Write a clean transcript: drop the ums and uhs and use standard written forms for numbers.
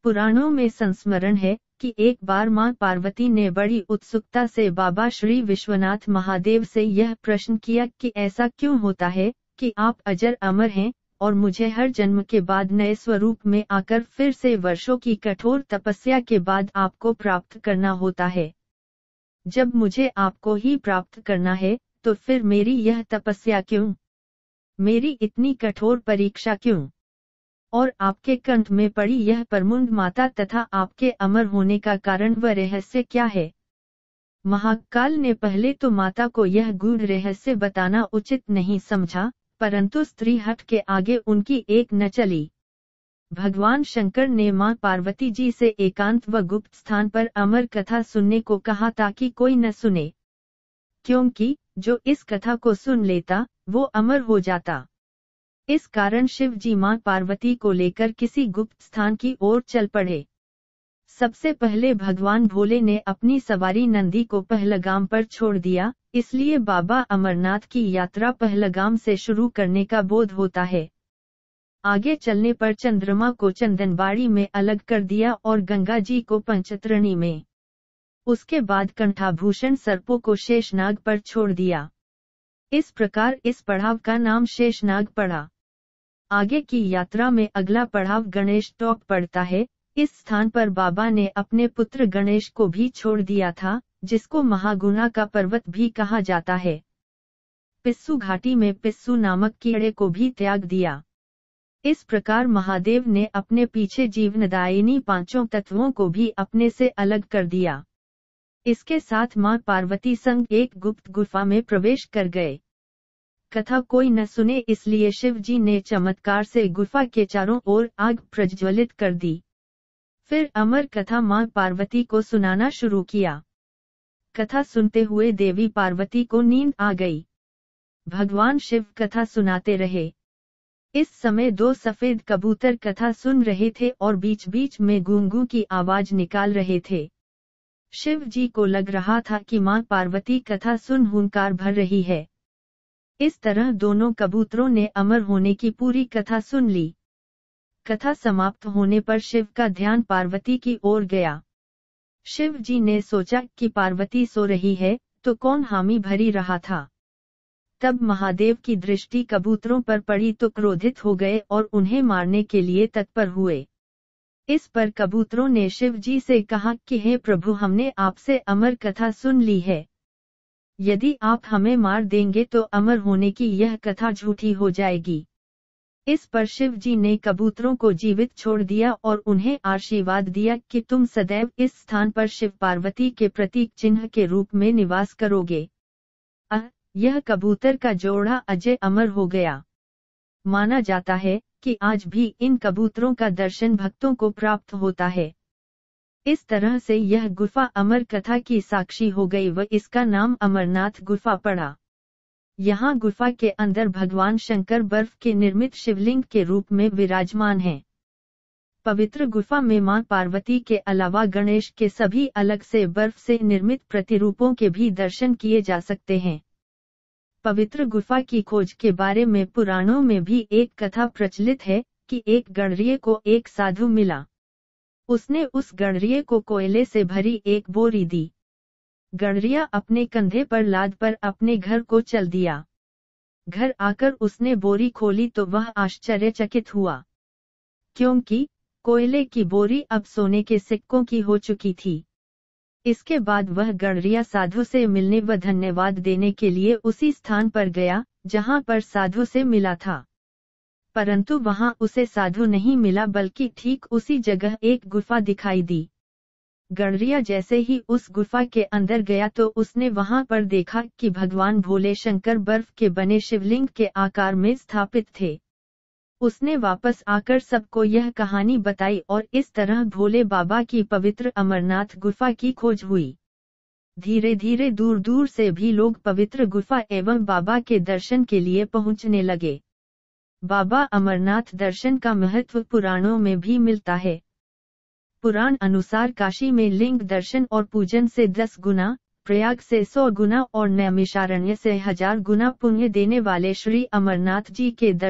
पुराणों में संस्मरण है कि एक बार मां पार्वती ने बड़ी उत्सुकता से बाबा श्री विश्वनाथ महादेव से यह प्रश्न किया कि ऐसा क्यों होता है कि आप अजर अमर हैं और मुझे हर जन्म के बाद नए स्वरूप में आकर फिर से वर्षों की कठोर तपस्या के बाद आपको प्राप्त करना होता है। जब मुझे आपको ही प्राप्त करना है तो फिर मेरी यह तपस्या क्यों, मेरी इतनी कठोर परीक्षा क्यों, और आपके कंठ में पड़ी यह परमुंड माता तथा आपके अमर होने का कारण व रहस्य क्या है। महाकाल ने पहले तो माता को यह गूढ़ रहस्य बताना उचित नहीं समझा, परंतु स्त्री हट के आगे उनकी एक न चली। भगवान शंकर ने मां पार्वती जी से एकांत व गुप्त स्थान पर अमर कथा सुनने को कहा ताकि कोई न सुने, क्योंकि जो इस कथा को सुन लेता वो अमर हो जाता। इस कारण शिव जी मां पार्वती को लेकर किसी गुप्त स्थान की ओर चल पड़े। सबसे पहले भगवान भोले ने अपनी सवारी नंदी को पहलगाम पर छोड़ दिया, इसलिए बाबा अमरनाथ की यात्रा पहलगाम से शुरू करने का बोध होता है। आगे चलने पर चंद्रमा को चंदनबाड़ी में अलग कर दिया और गंगा जी को पंचतरणी में। उसके बाद कंठाभूषण सर्पों को शेषनाग पर छोड़ दिया। इस प्रकार इस पड़ाव का नाम शेषनाग पड़ा। आगे की यात्रा में अगला पड़ाव गणेश टॉप पड़ता है। इस स्थान पर बाबा ने अपने पुत्र गणेश को भी छोड़ दिया था, जिसको महागुणा का पर्वत भी कहा जाता है। पिस्सू घाटी में पिस्सू नामक कीड़े को भी त्याग दिया। इस प्रकार महादेव ने अपने पीछे जीवनदायिनी पांचों तत्वों को भी अपने से अलग कर दिया। इसके साथ मां पार्वती संग एक गुप्त गुफा में प्रवेश कर गए। कथा कोई न सुने इसलिए शिव जी ने चमत्कार से गुफा के चारों ओर आग प्रज्वलित कर दी। फिर अमर कथा मां पार्वती को सुनाना शुरू किया। कथा सुनते हुए देवी पार्वती को नींद आ गई। भगवान शिव कथा सुनाते रहे। इस समय दो सफेद कबूतर कथा सुन रहे थे और बीच बीच में गूंगू की आवाज निकाल रहे थे। शिव जी को लग रहा था कि मां पार्वती कथा सुन हुंकार भर रही है। इस तरह दोनों कबूतरों ने अमर होने की पूरी कथा सुन ली। कथा समाप्त होने पर शिव का ध्यान पार्वती की ओर गया। शिव जी ने सोचा कि पार्वती सो रही है तो कौन हामी भरी रहा था। तब महादेव की दृष्टि कबूतरों पर पड़ी तो क्रोधित हो गए और उन्हें मारने के लिए तत्पर हुए। इस पर कबूतरों ने शिव जी से कहा कि हे प्रभु, हमने आपसे अमर कथा सुन ली है। यदि आप हमें मार देंगे तो अमर होने की यह कथा झूठी हो जाएगी। इस पर शिव जी ने कबूतरों को जीवित छोड़ दिया और उन्हें आशीर्वाद दिया कि तुम सदैव इस स्थान पर शिव पार्वती के प्रतीक चिन्ह के रूप में निवास करोगे। यह कबूतर का जोड़ा अजय अमर हो गया। माना जाता है कि आज भी इन कबूतरों का दर्शन भक्तों को प्राप्त होता है। इस तरह से यह गुफा अमर कथा की साक्षी हो गई व इसका नाम अमरनाथ गुफा पड़ा। यहाँ गुफा के अंदर भगवान शंकर बर्फ के निर्मित शिवलिंग के रूप में विराजमान हैं। पवित्र गुफा में मां पार्वती के अलावा गणेश के सभी अलग से बर्फ से निर्मित प्रतिरूपों के भी दर्शन किए जा सकते हैं। पवित्र गुफा की खोज के बारे में पुराणों में भी एक कथा प्रचलित है कि एक गणरिये को एक साधु मिला। उसने उस गणरिये को कोयले से भरी एक बोरी दी। गणरिया अपने कंधे पर लाद पर अपने घर को चल दिया। घर आकर उसने बोरी खोली तो वह आश्चर्यचकित हुआ, क्योंकि कोयले की बोरी अब सोने के सिक्कों की हो चुकी थी। इसके बाद वह गणरिया साधु से मिलने व धन्यवाद देने के लिए उसी स्थान पर गया जहां पर साधु से मिला था, परंतु वहां उसे साधु नहीं मिला बल्कि ठीक उसी जगह एक गुफा दिखाई दी। गणरिया जैसे ही उस गुफा के अंदर गया तो उसने वहां पर देखा कि भगवान भोले शंकर बर्फ के बने शिवलिंग के आकार में स्थापित थे। उसने वापस आकर सबको यह कहानी बताई और इस तरह भोले बाबा की पवित्र अमरनाथ गुफा की खोज हुई। धीरे धीरे दूर दूर से भी लोग पवित्र गुफा एवं बाबा के दर्शन के लिए पहुंचने लगे। बाबा अमरनाथ दर्शन का महत्व पुराणों में भी मिलता है। पुराण अनुसार काशी में लिंग दर्शन और पूजन से 10 गुना, प्रयाग से 100 गुना और नैमिषारण्य से 1000 गुना पुण्य देने वाले श्री अमरनाथ जी के दर्शन